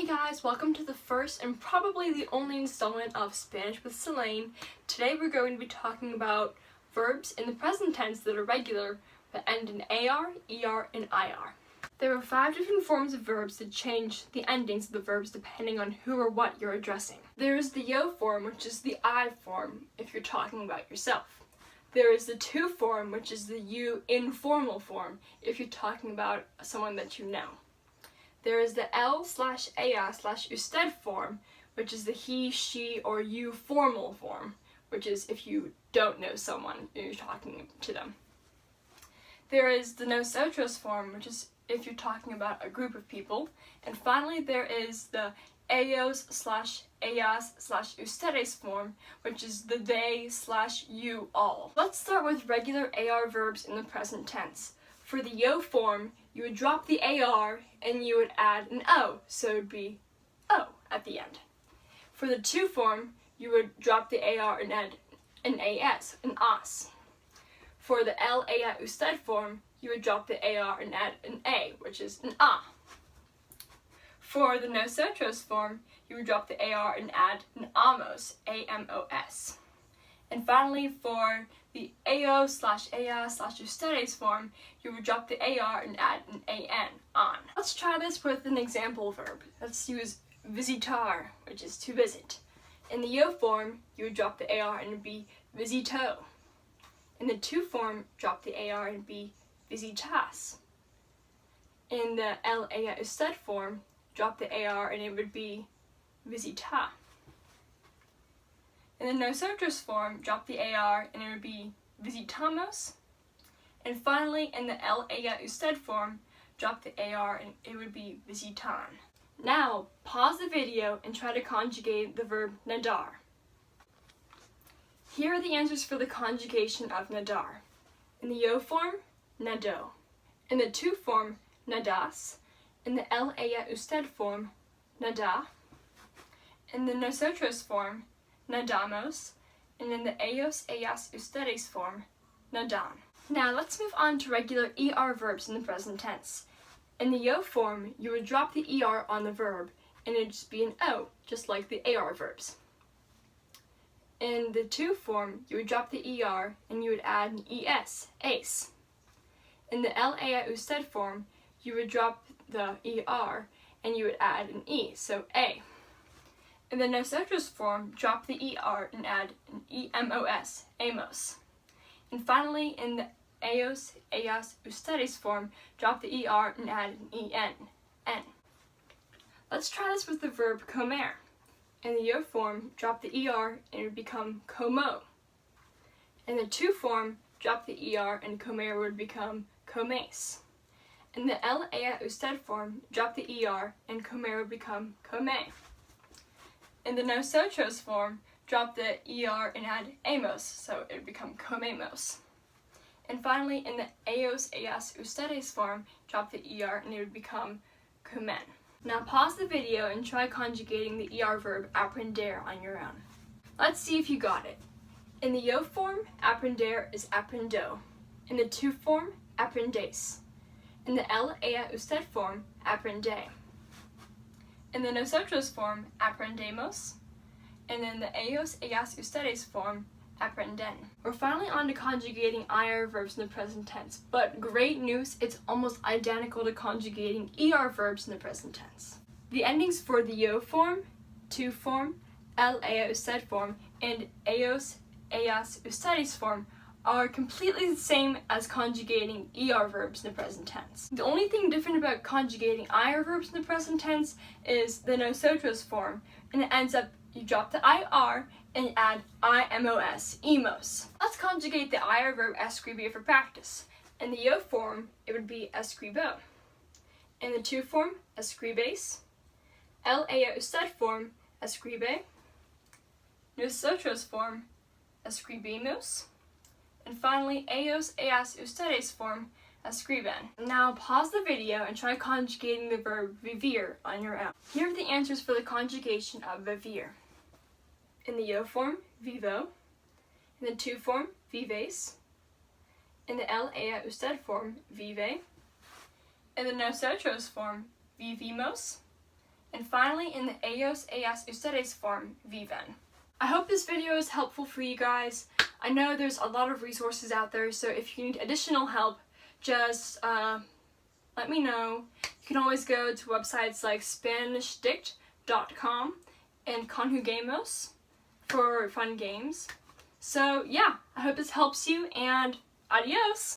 Hey guys, welcome to the first and probably the only installment of Spanish with Selene. Today we're going to be talking about verbs in the present tense that are regular but end in AR, ER, and IR. There are 5 different forms of verbs that change the endings of the verbs depending on who or what you're addressing. There is the yo form, which is the I form if you're talking about yourself. There is the to form, which is the you informal form if you're talking about someone that you know. There is the L/ea/usted form, which is the he, she, or you formal form, which is if you don't know someone and you're talking to them. There is the nosotros form, which is if you're talking about a group of people. And finally, there is the ellos/ellas/ustedes form, which is the they/you all. Let's start with regular AR verbs in the present tense. For the yo form, you would drop the AR and you would add an O, so it would be O at the end. For the to form, you would drop the AR and add an AS, an AS. For the LEA/usted form, you would drop the AR and add an A, which is an A. For the nosotros form, you would drop the AR and add an AMOS, AMOS. And finally, for the AO/AS/ustedes form, you would drop the AR and add an AN, on. Let's try this with an example verb. Let's use visitar, which is to visit. In the yo form, you would drop the AR and it would be visito. In the to form, drop the AR and be visitas. In the LEA/usted form, drop the AR and it would be visita. In the nosotros form, drop the AR and it would be visitamos. And finally, in the LEA/usted form, drop the AR and it would be visitan. Now, pause the video and try to conjugate the verb nadar. Here are the answers for the conjugation of nadar. In the yo form, nado. In the to form, nadas. In the LEA/usted form, nada. In the nosotros form, nadamos, and in the ellos/ellas/ustedes form, nadan. Now let's move on to regular ER verbs in the present tense. In the yo form, you would drop the ER on the verb, and it would just be an O, just like the AR verbs. In the to form, you would drop the ER, and you would add an ES, ace. In the LEA/usted form, you would drop the ER, and you would add an E, so A. In the nosotros form, drop the ER and add an EMOS, amos. And finally, in the ellos/ellas/ustedes form, drop the ER and add an EN, N. Let's try this with the verb comer. In the yo form, drop the ER and it would become como. In the to form, drop the ER and comer would become comes. In the LEA/usted form, drop the ER and comer would become come. In the nosotros form, drop the ER and add amos, so it would become comemos. And finally, in the ellos/ellas/ustedes form, drop the ER and it would become comen. Now pause the video and try conjugating the ER verb aprender on your own. Let's see if you got it. In the yo form, aprender is aprendo. In the to form, aprendes. In the LEA/usted form, aprende. In the nosotros form, aprendemos. And in the ellos/ellas/ustedes form, aprenden. We're finally on to conjugating IR verbs in the present tense, but great news, it's almost identical to conjugating ER verbs in the present tense. The endings for the yo form, to form, LEA/usted form, and ellos/ellas/ustedes form are completely the same as conjugating ER verbs in the present tense. The only thing different about conjugating IR verbs in the present tense is the nosotros form, and it ends up you drop the IR and add IMOS, emos. Let's conjugate the IR verb escribir for practice. In the yo form, it would be escribo. In the to form, escribes. LEA/usted form, escribe. Nosotros form, escribimos. And finally, ellos/ellas/ustedes form, escriben. Now pause the video and try conjugating the verb vivir on your own. Here are the answers for the conjugation of vivir. In the yo form, vivo. In the to form, vives. In the LEA/usted form, vive. In the nosotros form, vivimos. and finally in the ellos, ellas, ustedes form, viven. I hope this video is helpful for you guys. I know there's a lot of resources out there, so if you need additional help, just let me know. You can always go to websites like SpanishDict.com and Conjugamos for fun games. So yeah, I hope this helps you, and adios!